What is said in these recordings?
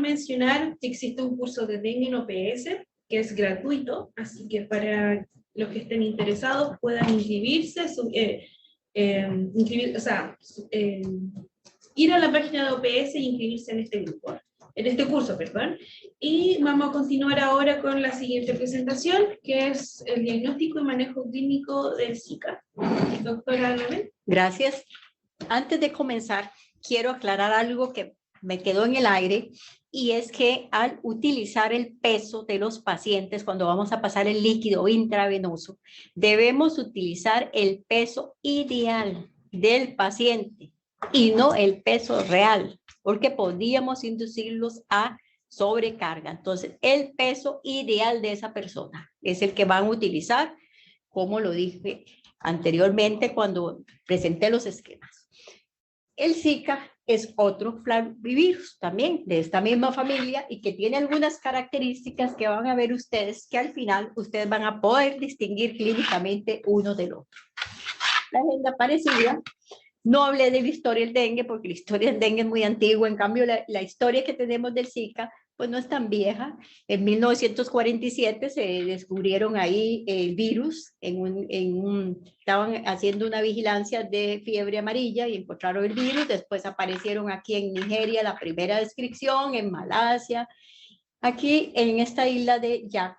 mencionar que existe un curso de dengue en OPS, que es gratuito, así que para los que estén interesados puedan inscribirse, ir a la página de OPS y inscribirse en este grupo, en este curso, perdón. Y vamos a continuar ahora con la siguiente presentación, que es el diagnóstico y manejo clínico del Zika. Doctora Loren. Gracias. Antes de comenzar, quiero aclarar algo que me quedó en el aire, y es que al utilizar el peso de los pacientes cuando vamos a pasar el líquido intravenoso, debemos utilizar el peso ideal del paciente y no el peso real, porque podríamos inducirlos a sobrecarga. Entonces, el peso ideal de esa persona es el que van a utilizar, como lo dije anteriormente cuando presenté los esquemas. El Zika es otro flavivirus también de esta misma familia y que tiene algunas características que van a ver ustedes, que al final ustedes van a poder distinguir clínicamente uno del otro. La agenda parecida. No hablé de la historia del dengue porque la historia del dengue es muy antigua, en cambio la historia que tenemos del Zika pues no es tan vieja. En 1947 se descubrieron ahí el virus, estaban haciendo una vigilancia de fiebre amarilla y encontraron el virus. Después aparecieron aquí en Nigeria la primera descripción, en Malasia. Aquí en esta isla de Yak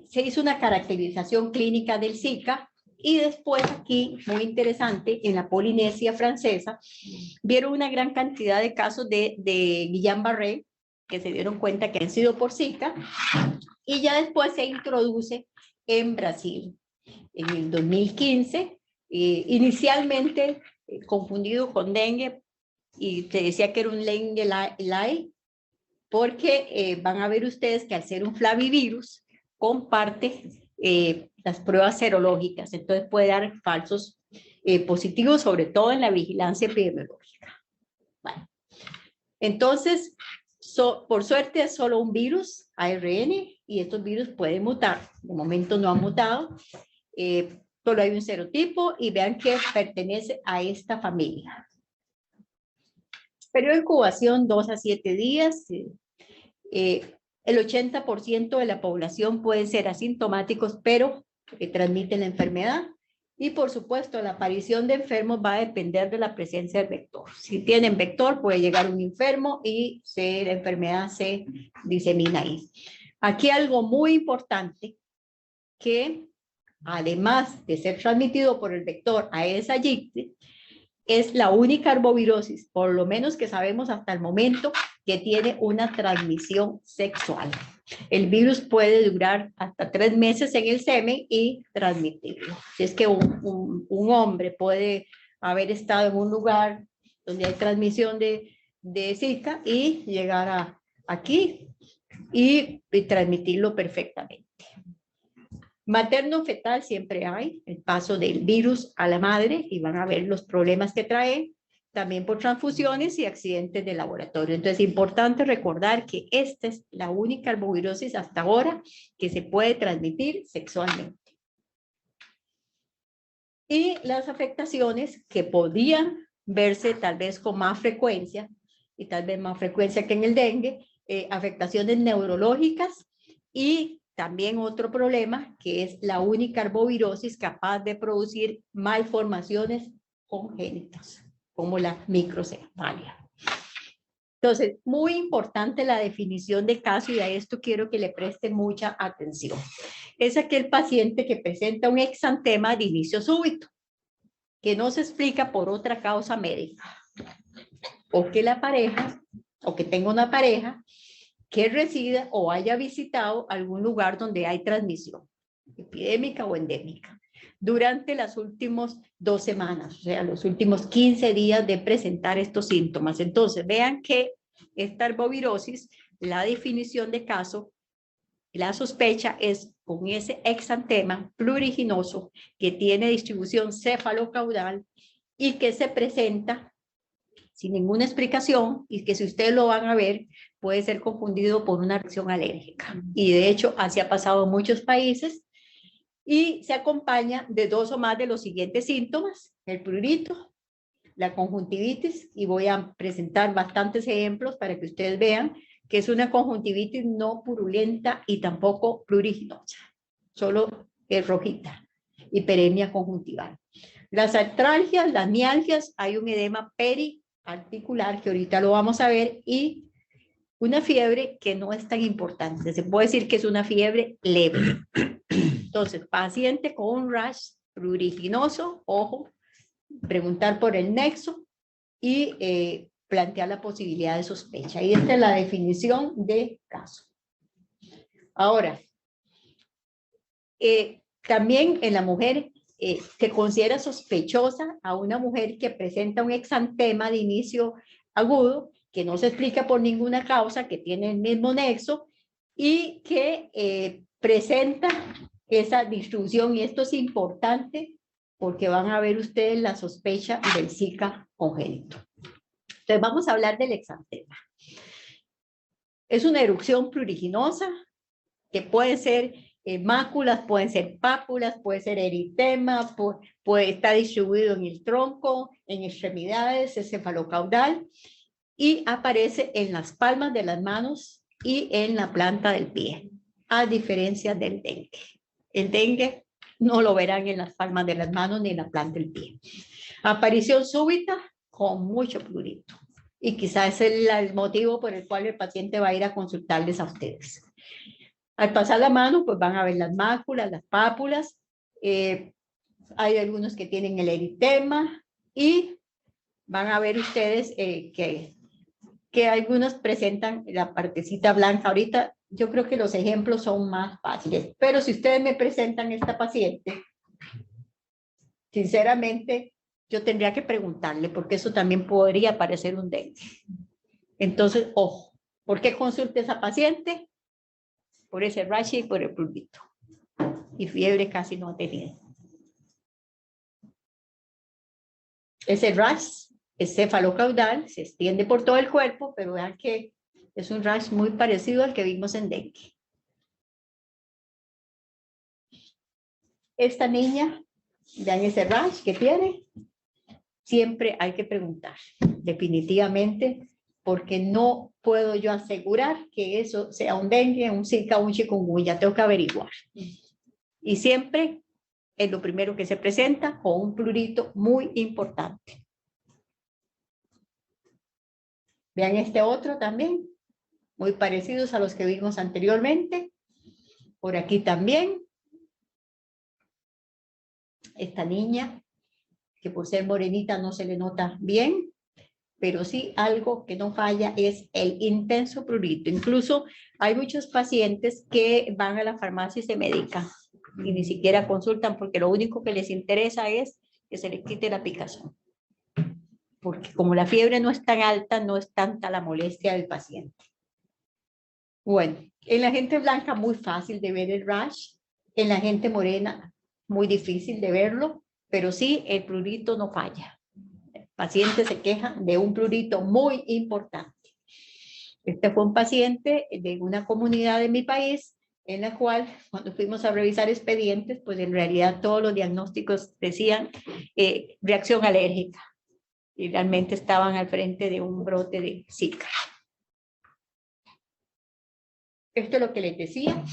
se hizo una caracterización clínica del Zika. Y después aquí, muy interesante, en la Polinesia francesa, vieron una gran cantidad de casos de Guillain-Barré, que se dieron cuenta que han sido por Zika, y ya después se introduce en Brasil. En el 2015, inicialmente confundido con dengue, y se decía que era un dengue light, porque van a ver ustedes que al ser un flavivirus, comparte las pruebas serológicas, entonces puede dar falsos positivos, sobre todo en la vigilancia epidemiológica. Bueno, entonces, por suerte es solo un virus, ARN, y estos virus pueden mutar. De momento no han mutado, solo hay un serotipo y vean que pertenece a esta familia. Periodo de incubación 2 a 7 días. El 80% de la población pueden ser asintomáticos, pero transmiten la enfermedad. Y por supuesto, la aparición de enfermos va a depender de la presencia del vector. Si tienen vector, puede llegar un enfermo y la enfermedad se disemina ahí. Aquí algo muy importante, que además de ser transmitido por el vector a esa yicte, es la única arbovirosis, por lo menos que sabemos hasta el momento, que tiene una transmisión sexual. El virus puede durar hasta 3 meses en el semen y transmitirlo. Si es que un hombre puede haber estado en un lugar donde hay transmisión de Zika y llegar aquí y transmitirlo perfectamente. Materno fetal siempre hay el paso del virus a la madre y van a ver los problemas que trae, también por transfusiones y accidentes de laboratorio. Entonces es importante recordar que esta es la única arbovirosis hasta ahora que se puede transmitir sexualmente. Y las afectaciones que podían verse tal vez con más frecuencia, y tal vez más frecuencia que en el dengue, afectaciones neurológicas y también otro problema, que es la única arbovirosis capaz de producir malformaciones congénitas, como la microcefalia. Entonces, muy importante la definición de caso, y a esto quiero que le preste mucha atención. Es aquel paciente que presenta un exantema de inicio súbito, que no se explica por otra causa médica, o que la pareja, o que tenga una pareja, que resida o haya visitado algún lugar donde hay transmisión epidémica o endémica durante las últimas 2 semanas, o sea, los últimos 15 días de presentar estos síntomas. Entonces, vean que esta arbovirosis, la definición de caso, la sospecha es con ese exantema pruriginoso que tiene distribución cefalocaudal y que se presenta sin ninguna explicación, y que si ustedes lo van a ver, puede ser confundido por una reacción alérgica. Y de hecho, así ha pasado en muchos países, y se acompaña de 2 o más de los siguientes síntomas: el prurito, la conjuntivitis, y voy a presentar bastantes ejemplos para que ustedes vean que es una conjuntivitis no purulenta y tampoco pruriginosa, solo es rojita, hiperemia conjuntival. Las artralgias, las mialgias, hay un edema periarticular que ahorita lo vamos a ver y una fiebre que no es tan importante, se puede decir que es una fiebre leve. Entonces, paciente con un rash pruriginoso, ojo, preguntar por el nexo y plantear la posibilidad de sospecha. Y esta es la definición de caso. Ahora, también en la mujer se considera sospechosa a una mujer que presenta un exantema de inicio agudo, que no se explica por ninguna causa, que tiene el mismo nexo y que presenta esa distribución. Y esto es importante porque van a ver ustedes la sospecha del Zika congénito. Entonces vamos a hablar del exantema. Es una erupción pruriginosa que puede ser máculas, pueden ser pápulas, puede ser eritema, puede estar distribuido en el tronco, en extremidades, es cefalocaudal y aparece en las palmas de las manos y en la planta del pie, a diferencia del dengue. El dengue no lo verán en las palmas de las manos ni en la planta del pie. Aparición súbita con mucho prurito. Y quizás es el motivo por el cual el paciente va a ir a consultarles a ustedes. Al pasar la mano, pues van a ver las máculas, las pápulas. Hay algunos que tienen el eritema y van a ver ustedes que algunos presentan la partecita blanca. Ahorita yo creo que los ejemplos son más fáciles, pero si ustedes me presentan esta paciente, sinceramente, yo tendría que preguntarle, porque eso también podría parecer un dengue. Entonces, ojo, ¿por qué consulte a esa paciente? Por ese rash y por el prurito. Y fiebre casi no ha tenido. Ese rash es cefalocaudal, se extiende por todo el cuerpo, pero vean que es un rash muy parecido al que vimos en dengue. Esta niña, vean ese rash que tiene. Siempre hay que preguntar, definitivamente, porque no puedo yo asegurar que eso sea un dengue, un zika, un chikungunya, tengo que averiguar. Y siempre es lo primero que se presenta con un prurito muy importante. Vean este otro también, muy parecidos a los que vimos anteriormente. Por aquí también. Esta niña, que por ser morenita no se le nota bien, pero sí algo que no falla es el intenso prurito. Incluso hay muchos pacientes que van a la farmacia y se medican y ni siquiera consultan porque lo único que les interesa es que se les quite la picazón. Porque como la fiebre no es tan alta, no es tanta la molestia del paciente. Bueno, en la gente blanca muy fácil de ver el rash, en la gente morena muy difícil de verlo, pero sí el prurito no falla. El paciente se queja de un prurito muy importante. Este fue un paciente de una comunidad de mi país en la cual cuando fuimos a revisar expedientes, pues en realidad todos los diagnósticos decían reacción alérgica y realmente estaban al frente de un brote de Zika. Esto es lo que les decía.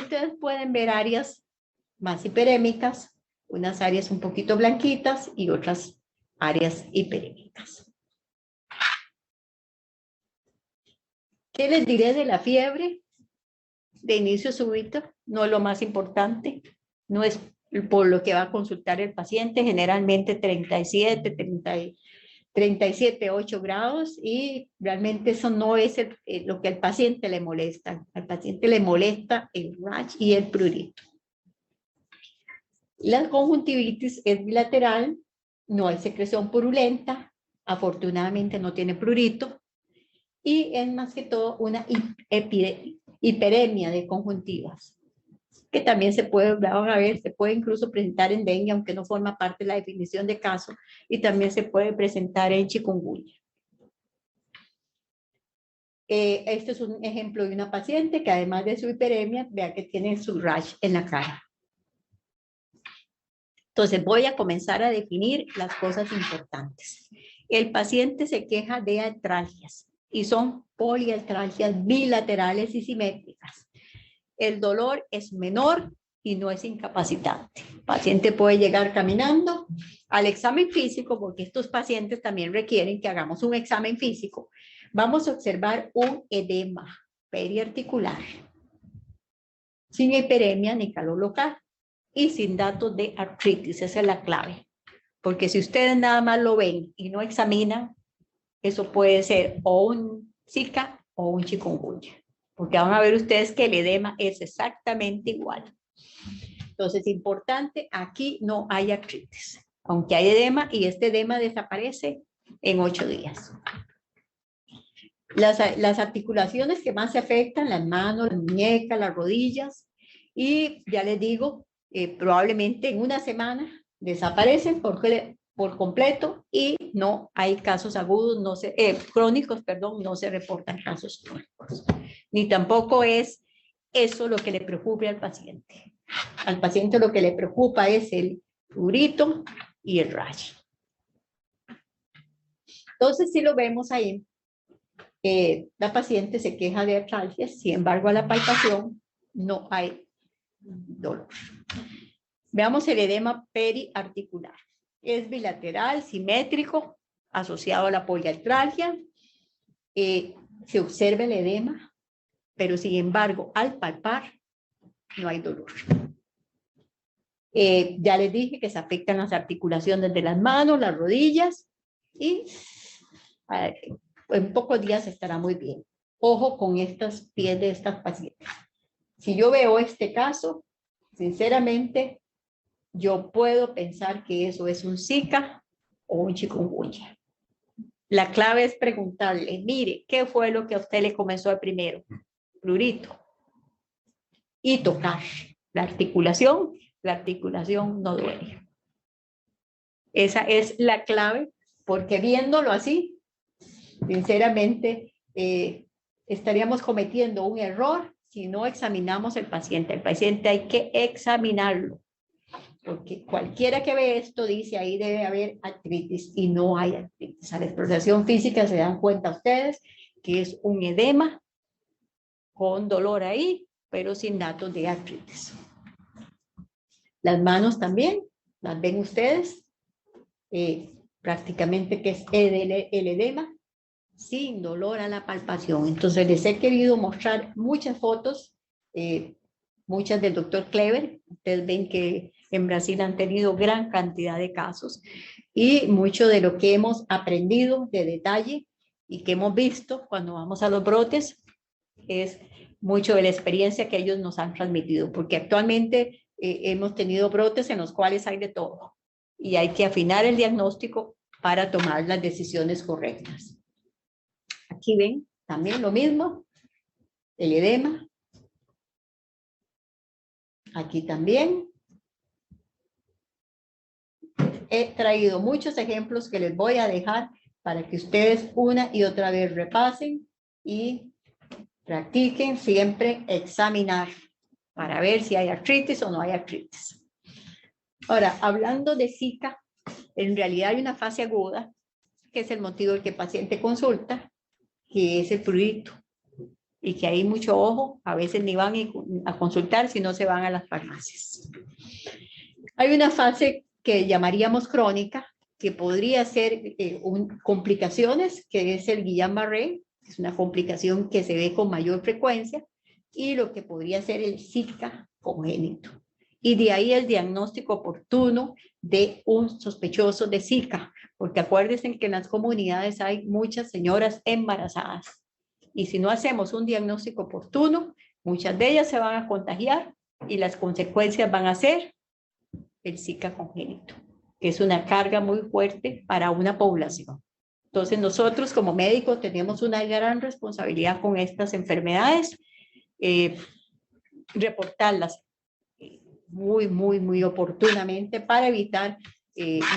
Ustedes pueden ver áreas más hiperémicas, unas áreas un poquito blanquitas y otras áreas hiperémicas. ¿Qué les diré de la fiebre? De inicio súbito, no es lo más importante, no es por lo que va a consultar el paciente, generalmente 37, 8 grados, y realmente eso no es lo que al paciente le molesta. Al paciente le molesta el rash y el prurito. La conjuntivitis es bilateral, no hay secreción purulenta, afortunadamente no tiene prurito, y es más que todo una hiperemia de conjuntivas, que también se puede, van a ver, se puede incluso presentar en dengue, aunque no forma parte de la definición de caso, y también se puede presentar en chikungunya. Este es un ejemplo de una paciente que además de su hiperemia, vea que tiene su rash en la cara. Entonces voy a comenzar a definir las cosas importantes. El paciente se queja de artralgias. y son poliartralgias bilaterales y simétricas. El dolor es menor y no es incapacitante. El paciente puede llegar caminando al examen físico, porque estos pacientes también requieren que hagamos un examen físico. Vamos a observar un edema periarticular, sin hiperemia ni calor local y sin datos de artritis. Esa es la clave, porque si ustedes nada más lo ven y no examinan, eso puede ser o un Zika o un chikungunya, porque van a ver ustedes que el edema es exactamente igual. Entonces, importante, aquí no hay artritis, aunque hay edema, y este edema desaparece en 8 días. Las articulaciones que más se afectan, las manos, las muñecas, las rodillas, y ya les digo, probablemente en una semana desaparecen por completo y no hay casos agudos, crónicos, perdón, no se reportan casos crónicos. Ni tampoco es eso lo que le preocupe al paciente. Al paciente lo que le preocupa es el prurito y el rash. Entonces, si lo vemos ahí, la paciente se queja de artralgias, sin embargo, a la palpación no hay dolor. Veamos el edema periarticular. Es bilateral, simétrico, asociado a la poliartralgia. Se observa el edema, pero sin embargo, al palpar, no hay dolor. Ya les dije que se afectan las articulaciones de las manos, las rodillas, y en pocos días estará muy bien. Ojo con estos pies de estas pacientes. Si yo veo este caso, sinceramente, yo puedo pensar que eso es un Zika o un chikungunya. La clave es preguntarle, mire, ¿qué fue lo que a usted le comenzó de primero? Prurito. Y tocar la articulación no duele. Esa es la clave, porque viéndolo así, sinceramente, estaríamos cometiendo un error si no examinamos el paciente. El paciente hay que examinarlo, porque cualquiera que ve esto dice ahí debe haber artritis y no hay artritis. A la exploración física se dan cuenta ustedes que es un edema con dolor ahí, pero sin datos de artritis. Las manos también, las ven ustedes, prácticamente que es el edema sin dolor a la palpación. Entonces les he querido mostrar muchas fotos, muchas del doctor Klever. Ustedes ven que en Brasil han tenido gran cantidad de casos y mucho de lo que hemos aprendido de detalle y que hemos visto cuando vamos a los brotes es mucho de la experiencia que ellos nos han transmitido, porque actualmente hemos tenido brotes en los cuales hay de todo y hay que afinar el diagnóstico para tomar las decisiones correctas. Aquí ven también lo mismo, el edema. Aquí también. He traído muchos ejemplos que les voy a dejar para que ustedes una y otra vez repasen y practiquen siempre examinar para ver si hay artritis o no hay artritis. Ahora, hablando de Zika, en realidad hay una fase aguda, que es el motivo del que el paciente consulta, que es el prurito, y que hay mucho ojo, a veces ni van a consultar, sino se van a las farmacias. Hay una fase que llamaríamos crónica, que podría ser complicaciones, que es el Guillain-Barré, que es una complicación que se ve con mayor frecuencia, y lo que podría ser el Zika congénito. Y de ahí el diagnóstico oportuno de un sospechoso de Zika, porque acuérdense que en las comunidades hay muchas señoras embarazadas. Y si no hacemos un diagnóstico oportuno, muchas de ellas se van a contagiar y las consecuencias van a ser el Zika congénito, que es una carga muy fuerte para una población. Entonces nosotros como médicos tenemos una gran responsabilidad con estas enfermedades, reportarlas muy oportunamente para evitar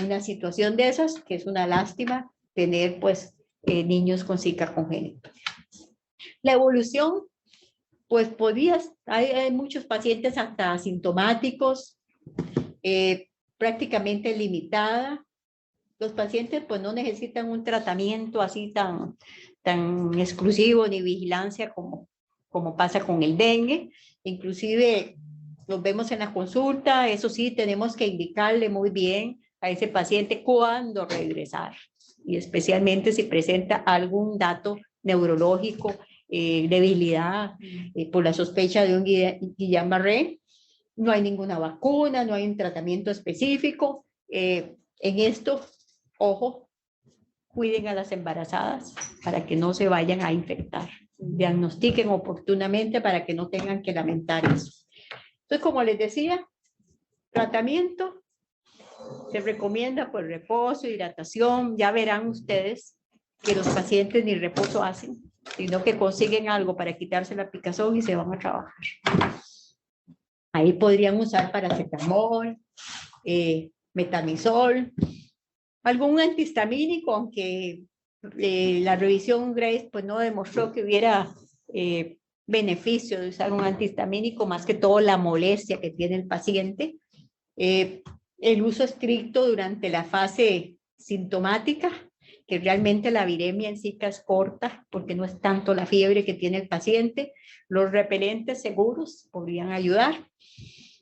una situación de esas, que es una lástima tener pues niños con Zika congénito. La evolución, pues hay muchos pacientes hasta asintomáticos, prácticamente limitada. Los pacientes pues no necesitan un tratamiento así tan tan exclusivo ni vigilancia como pasa con el dengue. Inclusive los vemos en la consulta, eso sí, tenemos que indicarle muy bien a ese paciente cuándo regresar, y especialmente si presenta algún dato neurológico, debilidad, por la sospecha de un Guillain-Barré. No hay ninguna vacuna, no hay un tratamiento específico. En esto, ojo, cuiden a las embarazadas para que no se vayan a infectar. Diagnostiquen oportunamente para que no tengan que lamentar eso. Entonces, como les decía, tratamiento se recomienda por reposo, hidratación. Ya verán ustedes que los pacientes ni reposo hacen, sino que consiguen algo para quitarse la picazón y se van a trabajar. Ahí podrían usar paracetamol, metamizol, algún antihistamínico, aunque la revisión Grace pues no demostró que hubiera beneficio de usar un antihistamínico, más que todo la molestia que tiene el paciente. El uso estricto durante la fase sintomática, que realmente la viremia en Zika es corta, porque no es tanto la fiebre que tiene el paciente. Los repelentes seguros podrían ayudar.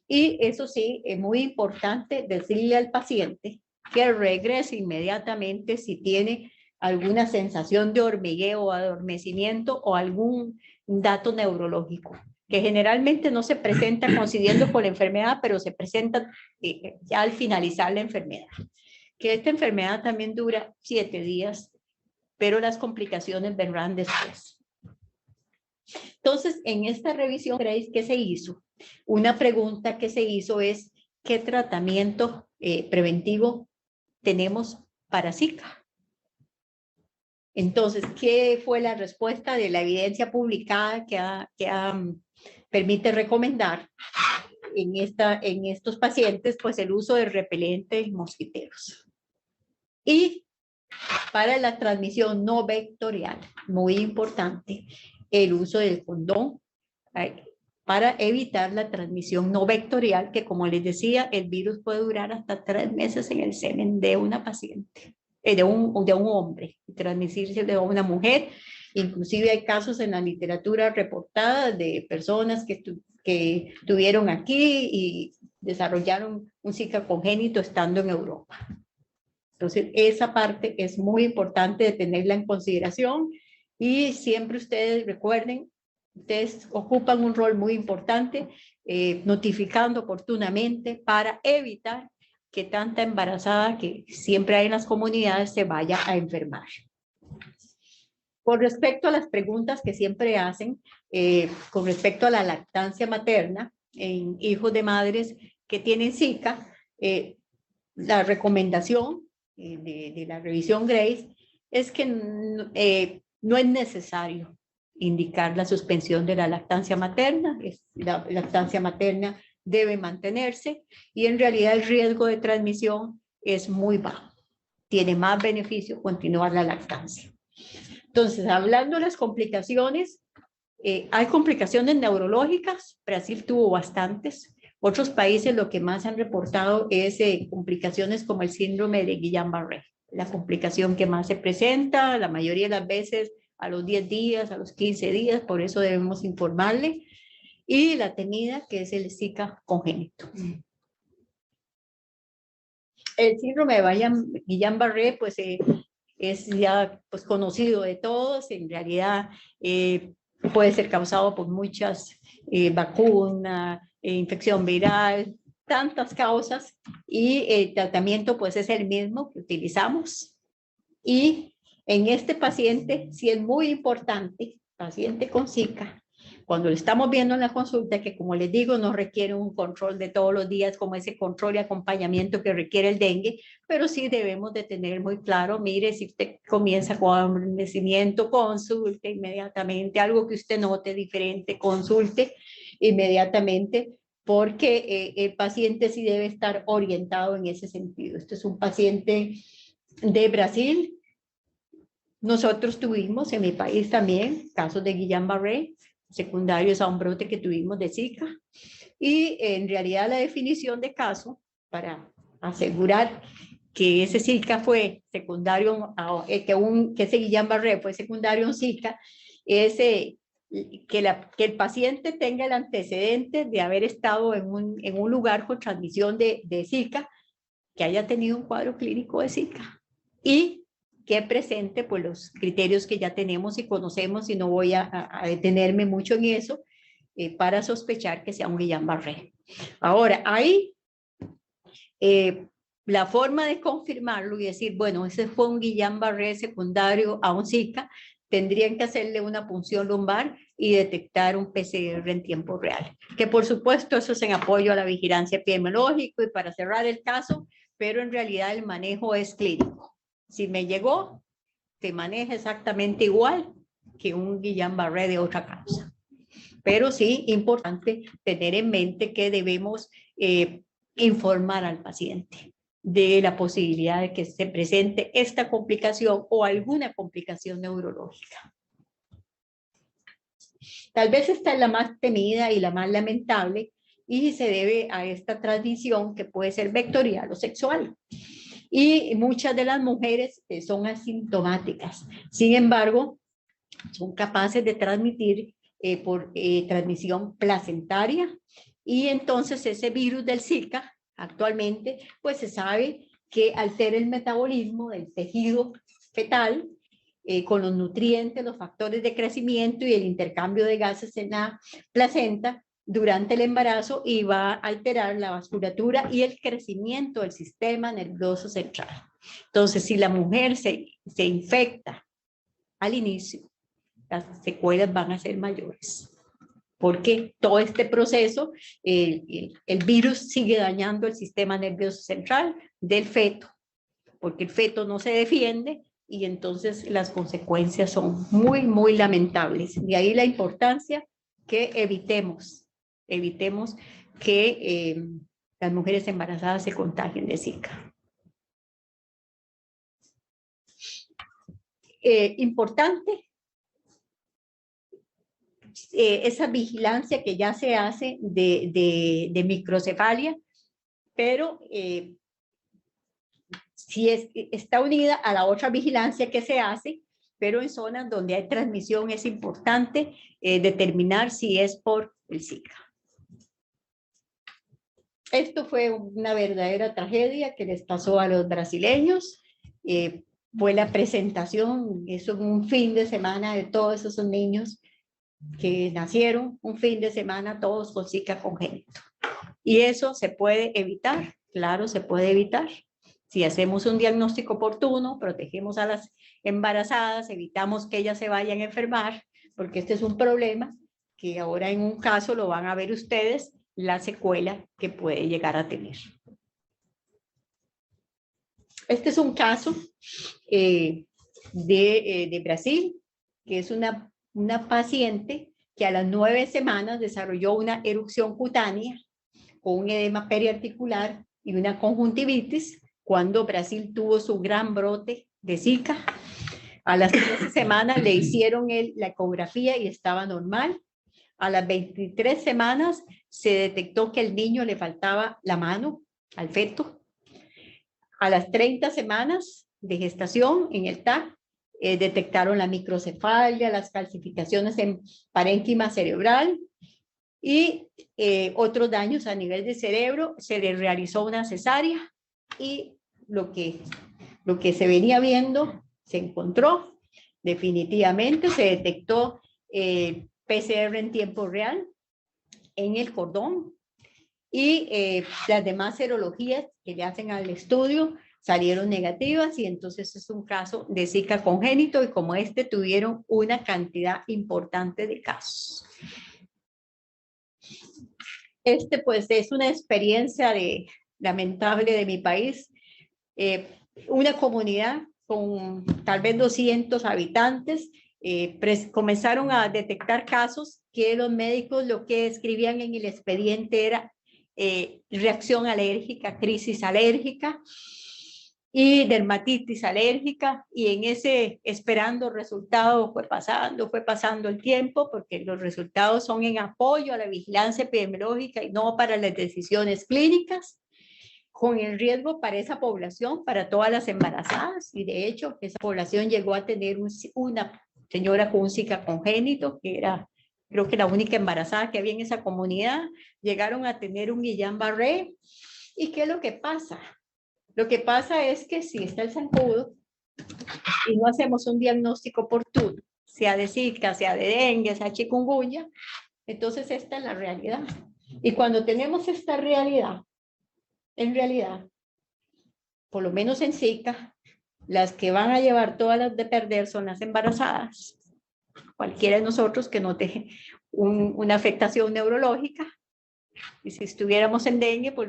Y eso sí, es muy importante decirle al paciente que regrese inmediatamente si tiene alguna sensación de hormigueo o adormecimiento o algún dato neurológico, que generalmente no se presenta coincidiendo con la enfermedad, pero se presenta ya al finalizar la enfermedad. Que esta enfermedad también dura 7 días, pero las complicaciones vendrán después. Entonces, en esta revisión, Grace, ¿qué se hizo? Una pregunta que se hizo es, ¿qué tratamiento preventivo tenemos para Zika? Entonces, ¿qué fue la respuesta de la evidencia publicada que permite recomendar en estos pacientes? Pues el uso de repelentes mosquiteros. Y para la transmisión no vectorial, muy importante, el uso del condón para evitar la transmisión no vectorial, que como les decía, el virus puede durar hasta 3 meses en el semen de una paciente, de un hombre, y transmitirse de una mujer. Inclusive hay casos en la literatura reportada de personas que tuvieron aquí y desarrollaron un Zika congénito estando en Europa. Entonces, esa parte es muy importante de tenerla en consideración, y siempre ustedes recuerden, ustedes ocupan un rol muy importante notificando oportunamente para evitar que tanta embarazada que siempre hay en las comunidades se vaya a enfermar. Con respecto a las preguntas que siempre hacen, con respecto a la lactancia materna en hijos de madres que tienen Zika, la recomendación de la revisión Grace es que no es necesario indicar la suspensión de la lactancia materna. La lactancia materna debe mantenerse, y en realidad el riesgo de transmisión es muy bajo. Tiene más beneficio continuar la lactancia. Entonces, hablando de las complicaciones, hay complicaciones neurológicas. Brasil tuvo bastantes. Otros países lo que más han reportado es complicaciones como el síndrome de Guillain-Barré, la complicación que más se presenta la mayoría de las veces a los 10 días, a los 15 días, por eso debemos informarle, y la temida que es el Zika congénito. El síndrome de Guillain-Barré pues es ya pues conocido de todos. En realidad puede ser causado por muchas vacunas, infección viral, tantas causas, y el tratamiento pues es el mismo que utilizamos. Y en este paciente sí es muy importante, paciente con Zika, cuando lo estamos viendo en la consulta, que como les digo, no requiere un control de todos los días como ese control y acompañamiento que requiere el dengue, pero sí debemos de tener muy claro, mire, si usted comienza con adormecimiento, consulte inmediatamente, algo que usted note diferente, consulte inmediatamente, porque el paciente sí debe estar orientado en ese sentido. Este es un paciente de Brasil. Nosotros tuvimos en mi país también casos de Guillain-Barré, secundarios a un brote que tuvimos de Zika, y en realidad la definición de caso, para asegurar que ese Zika fue secundario, que ese Guillain-Barré fue secundario a un Zika, es que el paciente tenga el antecedente de haber estado en un lugar con transmisión de Zika, que haya tenido un cuadro clínico de Zika y que presente pues, los criterios que ya tenemos y conocemos, y no voy a detenerme mucho en eso, para sospechar que sea un Guillain-Barré. Ahora, ahí la forma de confirmarlo y decir, bueno, ese fue un Guillain-Barré secundario a un Zika, tendrían que hacerle una punción lumbar y detectar un PCR en tiempo real. Que por supuesto eso es en apoyo a la vigilancia epidemiológica y para cerrar el caso, pero en realidad el manejo es clínico. Si me llegó, se maneja exactamente igual que un Guillain-Barré de otra causa. Pero sí, importante tener en mente que debemos informar al paciente de la posibilidad de que se presente esta complicación o alguna complicación neurológica. Tal vez esta es la más temida y la más lamentable y se debe a esta transmisión que puede ser vectorial o sexual. Y muchas de las mujeres son asintomáticas. Sin embargo, son capaces de transmitir por transmisión placentaria, y entonces ese virus del Zika actualmente pues se sabe que altera el metabolismo del tejido fetal con los nutrientes, los factores de crecimiento y el intercambio de gases en la placenta durante el embarazo, y va a alterar la vasculatura y el crecimiento del sistema nervioso central. Entonces, si la mujer se infecta al inicio, las secuelas van a ser mayores, porque todo este proceso, el virus sigue dañando el sistema nervioso central del feto, porque el feto no se defiende, y entonces las consecuencias son muy, muy lamentables. De ahí la importancia que evitemos que las mujeres embarazadas se contagien de Zika. Importante esa vigilancia que ya se hace de microcefalia, pero si está unida a la otra vigilancia que se hace, pero en zonas donde hay transmisión es importante determinar si es por el Zika. Esto fue una verdadera tragedia que les pasó a los brasileños. Fue la presentación, eso un fin de semana de todos esos niños que nacieron, un fin de semana todos con Zika congénito. Y eso se puede evitar, claro, se puede evitar. Si hacemos un diagnóstico oportuno, protegemos a las embarazadas, evitamos que ellas se vayan a enfermar, porque este es un problema que ahora en un caso lo van a ver ustedes, la secuela que puede llegar a tener. Este es un caso de Brasil, que es una paciente que a las 9 semanas desarrolló una erupción cutánea con un edema periarticular y una conjuntivitis cuando Brasil tuvo su gran brote de Zika. A las 13 semanas le hicieron la ecografía y estaba normal. A las 23 semanas se detectó que al niño le faltaba la mano, al feto. A las 30 semanas de gestación en el TAC, detectaron la microcefalia, las calcificaciones en parénquima cerebral y otros daños a nivel de cerebro. Se le realizó una cesárea y lo que se venía viendo se encontró. Definitivamente se detectó PCR en tiempo real en el cordón, y las demás serologías que le hacen al estudio salieron negativas, y entonces es un caso de Zika congénito, y como este tuvieron una cantidad importante de casos. Pues es una experiencia lamentable de mi país. Una comunidad con tal vez 200 habitantes, comenzaron a detectar casos que los médicos lo que escribían en el expediente era reacción alérgica, crisis alérgica y dermatitis alérgica, y en ese esperando resultados fue pasando el tiempo, porque los resultados son en apoyo a la vigilancia epidemiológica y no para las decisiones clínicas. con el riesgo para esa población, para todas las embarazadas, y de hecho esa población llegó a tener una señora con un Zika congénito, que era creo que la única embarazada que había en esa comunidad. Llegaron a tener un Guillain-Barré. ¿Y qué es lo que pasa? Lo que pasa es que si está el zancudo y no hacemos un diagnóstico oportuno, sea de Zika, sea de dengue, sea chikungunya, entonces esta es la realidad. Y cuando tenemos esta realidad, en realidad, por lo menos en Zika, las que van a llevar todas las de perder son las embarazadas. Cualquiera de nosotros que no tenga una afectación neurológica. Y si estuviéramos en dengue, pues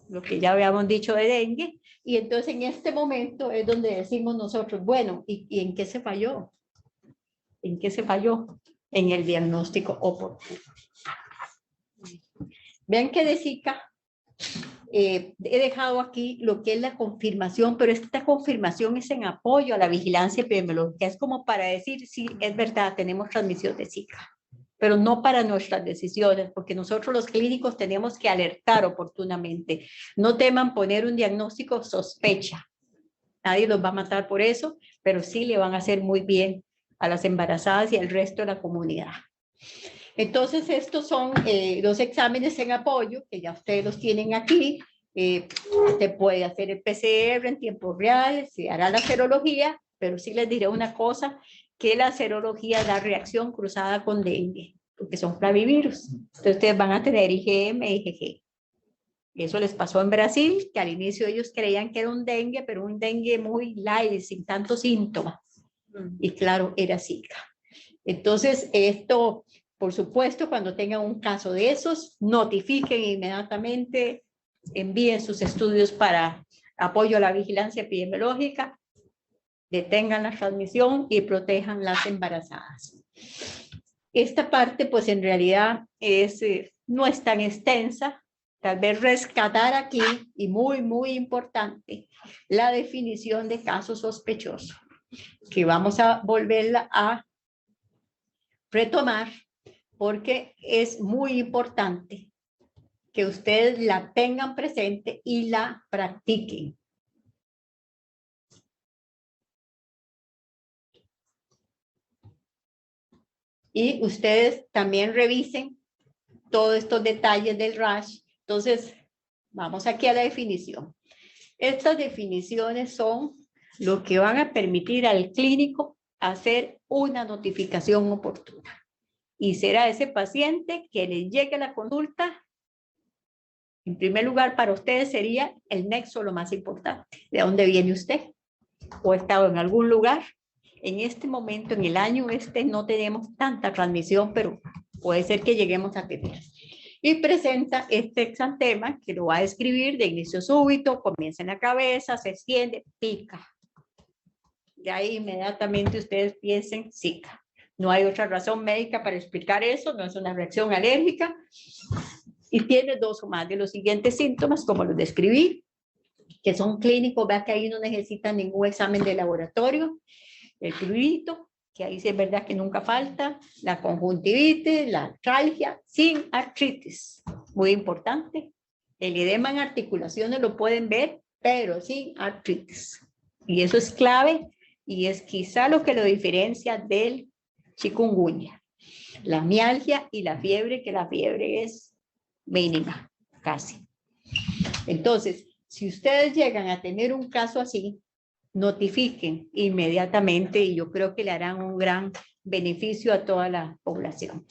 lo que ya habíamos dicho de dengue. Y entonces en este momento es donde decimos nosotros, bueno, ¿y en qué se falló? ¿En qué se falló? En el diagnóstico oportuno. Vean que de Zika he dejado aquí lo que es la confirmación, pero esta confirmación es en apoyo a la vigilancia epidemiológica. Es como para decir, sí, es verdad, tenemos transmisión de Zika, pero no para nuestras decisiones, porque nosotros los clínicos tenemos que alertar oportunamente. No teman poner un diagnóstico sospecha. Nadie los va a matar por eso, pero sí le van a hacer muy bien a las embarazadas y al resto de la comunidad. Entonces, estos son los exámenes en apoyo, que ya ustedes los tienen aquí. Se puede hacer el PCR en tiempo real, se hará la serología, pero sí les diré una cosa, que la serología da reacción cruzada con dengue, porque son flavivirus. Entonces, ustedes van a tener IgM e IgG. Eso les pasó en Brasil, que al inicio ellos creían que era un dengue, pero un dengue muy light, sin tantos síntomas. Y claro, era Zika. Entonces, esto, por supuesto, cuando tengan un caso de esos, notifiquen inmediatamente, envíen sus estudios para apoyo a la vigilancia epidemiológica, detengan la transmisión y protejan las embarazadas. Esta parte, pues en realidad no es tan extensa. Tal vez rescatar aquí, y muy, muy importante, la definición de caso sospechoso, que vamos a volverla a retomar, porque es muy importante que ustedes la tengan presente y la practiquen. Y ustedes también revisen todos estos detalles del rash. Entonces, vamos aquí a la definición. Estas definiciones son lo que van a permitir al clínico hacer una notificación oportuna. Y será ese paciente que le llegue a la consulta. En primer lugar, para ustedes sería el nexo lo más importante. ¿De dónde viene usted? ¿O ha estado en algún lugar? En este momento, en el año no tenemos tanta transmisión, pero puede ser que lleguemos a tener. Y presenta este exantema que lo va a describir de inicio súbito, comienza en la cabeza, se extiende, pica. De ahí inmediatamente ustedes piensen Zika. No hay otra razón médica para explicar eso, no es una reacción alérgica. Y tiene dos o más de los siguientes síntomas, como los describí, que son clínicos. Vea que ahí no necesitan ningún examen de laboratorio. El prurito, que ahí sí es verdad que nunca falta, la conjuntivitis, la artralgia, sin artritis, muy importante. El edema en articulaciones lo pueden ver, pero sin artritis. Y eso es clave y es quizá lo que lo diferencia del chikungunya. La mialgia y la fiebre, que la fiebre es mínima, casi. Entonces, si ustedes llegan a tener un caso así, notifiquen inmediatamente y yo creo que le harán un gran beneficio a toda la población.